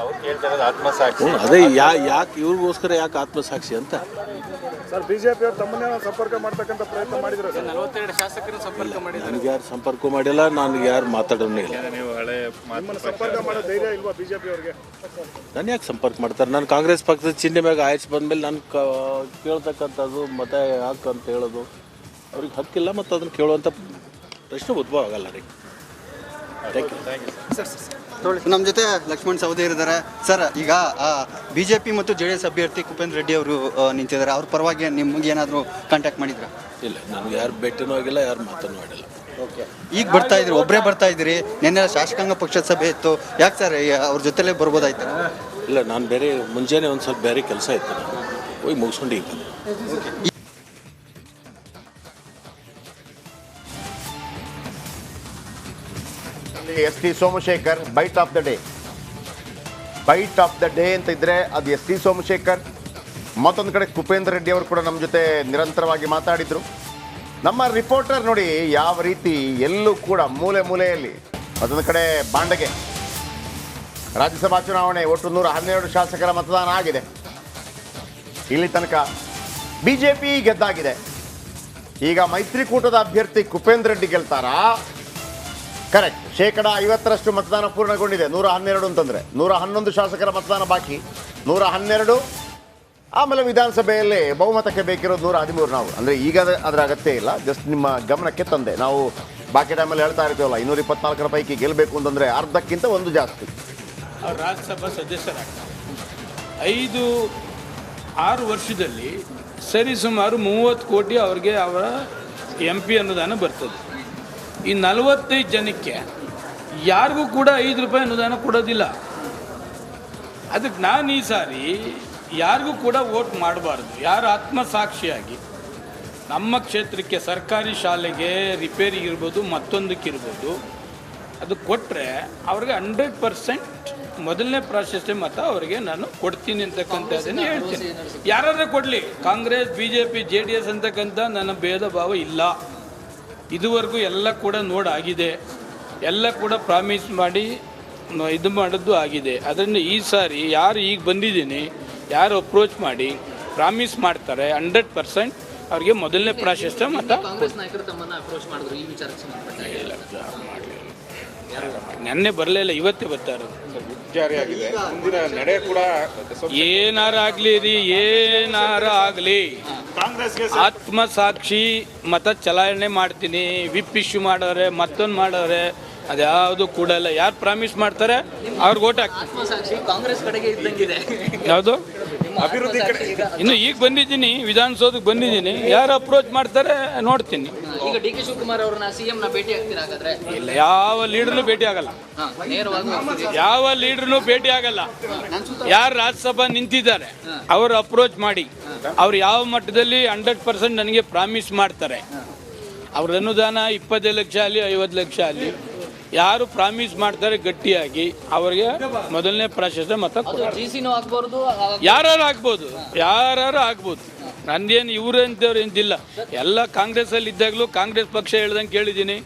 ಅವ್ರು ಕೇಳ್ತಾ ಇರೋದು ಆತ್ಮಸಾಕ್ಷಿ. ಅದೇ ಯಾಕೆ ಇವ್ರಿಗೋಸ್ಕರ ಯಾಕೆ ಆತ್ಮಸಾಕ್ಷಿ ಅಂತ. ಸರ್ ಬಿಜೆಪಿ ಅವರು ತಮ್ಮನ್ನೇ ಸಂಪರ್ಕ ಮಾಡ್ತಕ್ಕಂಥ ಪ್ರಯತ್ನ ಮಾಡಿದ್ರು. 42 ಶಾಸಕರು ಸಂಪರ್ಕ ಮಾಡಿದ್ದಾರೆ. ನನಗೆ ಯಾರು ಸಂಪರ್ಕ ಮಾಡಿಲ್ಲ, ನನಗೆ ಯಾರು ಮಾತಾಡೋನೇ ಇಲ್ಲ. ನೀವು ಹಳೆ ನಿಮ್ಮನ್ನು ಸಂಪರ್ಕ ಮಾಡೋ ಧೈರ್ಯ ಇಲ್ವಾ ಬಿಜೆಪಿ ಅವರಿಗೆ? ನಾನು ಯಾಕೆ ಸಂಪರ್ಕ ಮಾಡ್ತಾರೆ? ನಾನು ಕಾಂಗ್ರೆಸ್ ಪಕ್ಷದ ಚಿಹ್ನೆ ಮ್ಯಾಗ ಆಯ್ಸಿ ಬಂದಮೇಲೆ ನಾನು ಕೇಳ್ತಕ್ಕಂಥದ್ದು ಮತ ಯಾಕೆ ಅಂತ ಹೇಳೋದು ಅವ್ರಿಗೆ ಹಕ್ಕಿಲ್ಲ, ಮತ್ತು ಅದನ್ನು ಕೇಳುವಂಥ ಪ್ರಶ್ನೆ ಉದ್ಭವ ಆಗಲ್ಲ ರೀ. Thank you. ನಮ್ಮ ಜೊತೆ ಲಕ್ಷ್ಮಣ್ ಸವದಿ ಇದ್ದಾರೆ. ಸರ್, ಈಗ ಬಿಜೆಪಿ ಮತ್ತು JDS ಅಭ್ಯರ್ಥಿ ಕುಪೇಂದ್ರ ರೆಡ್ಡಿ ಅವರು ನಿಂತಿದ್ದಾರೆ. ಅವ್ರ ಪರವಾಗಿ ನಿಮ್ಗೆ ಏನಾದರೂ ಕಾಂಟ್ಯಾಕ್ಟ್ ಮಾಡಿದ್ರಾ? ಇಲ್ಲ, ನನಗೆ ಯಾರು ಭೇಟಿನೂ ಆಗಿಲ್ಲ, ಯಾರು ಮಾತನೂ ಆಡಿಲ್ಲ. ಓಕೆ. ಈಗ ಬರ್ತಾ ಇದ್ರಿ, ಒಬ್ಬರೇ ಬರ್ತಾ ಇದ್ದೀರಿ. ನಿನ್ನೆ ಶಾಸಕಾಂಗ ಪಕ್ಷದ ಸಭೆ ಇತ್ತು, ಯಾಕೆ ಸರ್ ಅವ್ರ ಜೊತೆಲೇ ಬರ್ಬೋದಾಯ್ತು? ಇಲ್ಲ, ನಾನು ಬೇರೆ ಮುಂಜಾನೆ ಒಂದು ಸ್ವಲ್ಪ ಬೇರೆ ಕೆಲಸ ಇತ್ತು, ಹೋಗಿ ಮುಗಿಸ್ಕೊಂಡು ಈಗ ಬಂದೆ. ST Somashekar bite of the day. Bite of the day ಅಂತ ಇದ್ರೆ ಅದು ST ಸೋಮಶೇಖರ್. ಮತ್ತೊಂದು ಕಡೆ ಕುಪೇಂದ್ರ ರೆಡ್ಡಿ ಅವರು ಕೂಡ ನಮ್ಮ ಜೊತೆ ನಿರಂತರವಾಗಿ ಮಾತಾಡಿದ್ರು. ನಮ್ಮ ರಿಪೋರ್ಟರ್ ನೋಡಿ ಯಾವ ರೀತಿ ಎಲ್ಲೂ ಕೂಡ ಮೂಲೆ ಮೂಲೆಯಲ್ಲಿ. ಮತ್ತೊಂದು ಕಡೆ ಬಾಂಡಗೆ ರಾಜ್ಯಸಭಾ ಚುನಾವಣೆ ಒಟ್ಟು 112 ಶಾಸಕರ ಮತದಾನ ಆಗಿದೆ. ಇಲ್ಲಿ ತನಕ ಬಿಜೆಪಿ ಗೆದ್ದಾಗಿದೆ. ಈಗ ಮೈತ್ರಿಕೂಟದ ಅಭ್ಯರ್ಥಿ ಕುಪೇಂದ್ರ ರೆಡ್ಡಿ ಗೆಲ್ತಾರಾ? ಕರೆಕ್ಟ್. 50% ಮತದಾನ ಪೂರ್ಣಗೊಂಡಿದೆ. 112 ಅಂತಂದರೆ 111 ಶಾಸಕರ ಮತದಾನ ಬಾಕಿ. 112. ಆಮೇಲೆ ವಿಧಾನಸಭೆಯಲ್ಲಿ ಬಹುಮತಕ್ಕೆ ಬೇಕಿರೋದು 113. ನಾವು ಅಂದರೆ ಈಗ ಅದರ ಅಗತ್ಯ ಇಲ್ಲ, ಜಸ್ಟ್ ನಿಮ್ಮ ಗಮನಕ್ಕೆ ತಂದೆ. ನಾವು ಬಾಕಿ ಟೈಮಲ್ಲಿ ಹೇಳ್ತಾ ಇರ್ತೀವಲ್ಲ, 224 ಪೈಕಿ ಗೆಲ್ಲಬೇಕು ಅಂತಂದರೆ ಅರ್ಧಕ್ಕಿಂತ ಒಂದು ಜಾಸ್ತಿ ಅವ್ರು ರಾಜ್ಯಸಭಾ ಸದಸ್ಯರಾಗ್ತಾರೆ. 5-6 ವರ್ಷದಲ್ಲಿ ಸರಿಸುಮಾರು 30 ಕೋಟಿ ಅವ್ರಿಗೆ ಅವರ MP ಅನುದಾನ ಬರ್ತದೆ. ಈ 45 ಜನಕ್ಕೆ ಯಾರಿಗೂ ಕೂಡ 5 ರೂಪಾಯಿ ಅನುದಾನ ಕೊಡೋದಿಲ್ಲ. ಅದಕ್ಕೆ ನಾನು ಈ ಸಾರಿ ಯಾರಿಗೂ ಕೂಡ ವೋಟ್ ಮಾಡಬಾರ್ದು. ಯಾರು ಆತ್ಮಸಾಕ್ಷಿಯಾಗಿ ನಮ್ಮ ಕ್ಷೇತ್ರಕ್ಕೆ ಸರ್ಕಾರಿ ಶಾಲೆಗೆ ರಿಪೇರಿ ಇರ್ಬೋದು, ಮತ್ತೊಂದಕ್ಕಿರ್ಬೋದು, ಅದು ಕೊಟ್ಟರೆ ಅವ್ರಿಗೆ 100% ಮೊದಲನೇ ಪ್ರಾಶಸ್ತ್ಯ ಮತ ಅವರಿಗೆ ನಾನು ಕೊಡ್ತೀನಿ ಅಂತಕ್ಕಂಥದ್ದನ್ನು ಹೇಳ್ತೀನಿ. ಯಾರಾದ್ರೂ ಕೊಡಲಿ, ಕಾಂಗ್ರೆಸ್ BJP JDS ಅಂತಕ್ಕಂಥ ನನ್ನ ಭೇದ ಭಾವ ಇಲ್ಲ. ಇದುವರೆಗೂ ಎಲ್ಲ ಕೂಡ ನೋಡಾಗಿದೆ, ಎಲ್ಲ ಕೂಡ ಪ್ರಾಮಿಸ್ ಮಾಡಿ ಇದು ಮಾಡೋದು ಆಗಿದೆ. ಅದರಿಂದ ಈ ಸಾರಿ ಯಾರು ಈಗ ಬಂದಿದ್ದೀನಿ, ಯಾರು ಅಪ್ರೋಚ್ ಮಾಡಿ ಪ್ರಾಮಿಸ್ ಮಾಡ್ತಾರೆ 100% ಅವ್ರಿಗೆ ಮೊದಲನೇ ಪ್ರಾಶಸ್ತ್ಯ ಮತ. ನೆನ್ನೆ ಬರಲಿಲ್ಲ, ಇವತ್ತೇ ಬರ್ತಾರೆ. ಏನಾರ ಆಗಲಿ ರೀ, ಏನಾರ ಆಗಲಿ, ಆತ್ಮಸಾಕ್ಷಿ ಮತ ಚಲಾವಣೆ ಮಾಡ್ತೀನಿ. ವಿಪ್ ಇಶ್ಯೂ ಮಾಡೋರೆ, ಮತ್ತೊಂದು ಮಾಡೋರೆ, ಅದ್ಯಾವುದು ಕೂಡ ಇಲ್ಲ. ಯಾರು ಪ್ರಾಮಿಸ್ ಮಾಡ್ತಾರೆ ಅವ್ರಿಗೆ ಓಟ್ ಹಾಕ್ತೀನಿ. ಕಾಂಗ್ರೆಸ್ ಕಡೆಗೆ ಇದ್ದಂಗಿದೆ. ಯಾವುದು ಅಭಿವೃದ್ಧಿ ಕಡೆ ಇನ್ನು ಈಗ ಬಂದಿದ್ದೀನಿ, ವಿಧಾನಸೌಧಕ್ಕೆ ಬಂದಿದ್ದೀನಿ. ಯಾರು ಅಪ್ರೋಚ್ ಮಾಡ್ತಾರೆ ನೋಡ್ತೀನಿ. ಈಗ DK ಶಿವಕುಮಾರ್ ಅವ್ರನ್ನ CM ನ ಭೇಟಿ ಆಗ್ತೀರಾ ಹಾಗಾದ್ರೆ? ಇಲ್ಲ, ಯಾವ ಲೀಡರ್ನು ಭೇಟಿ ಆಗಲ್ಲ. ಯಾವ ಲೀಡರ್ನು ಭೇಟಿ ಆಗಲ್ಲ. ಯಾರು ರಾಜ್ಯಸಭಾ ನಿಂತಿದ್ದಾರೆ ಅವರು ಅಪ್ರೋಚ್ ಮಾಡಿ, ಅವ್ರು ಯಾವ ಮಟ್ಟದಲ್ಲಿ 100% ನನಗೆ ಪ್ರಾಮಿಸ್ ಮಾಡ್ತಾರೆ. ಅವ್ರ ಅನುದಾನ 25 ಲಕ್ಷ ಆಗಲಿ 50 ಲಕ್ಷ ಆಗಲಿ, ಯಾರು ಪ್ರಾಮಿಸ್ ಮಾಡ್ತಾರೆ ಗಟ್ಟಿಯಾಗಿ ಅವರಿಗೆ ಮೊದಲನೇ ಪ್ರಾಶಸ್ತ್ಯ ಮತ. ಯಾರು ಆಗ್ಬೋದು, ಯಾರು ಆಗ್ಬೋದು. ನಂದೇನು ಇವ್ರಂತವ್ರು ಎಂತಿಲ್ಲ. ಎಲ್ಲ ಕಾಂಗ್ರೆಸ್ಸಲ್ಲಿ ಇದ್ದಾಗಲೂ ಕಾಂಗ್ರೆಸ್ ಪಕ್ಷ ಹೇಳ್ದಂಗೆ ಕೇಳಿದ್ದೀನಿ.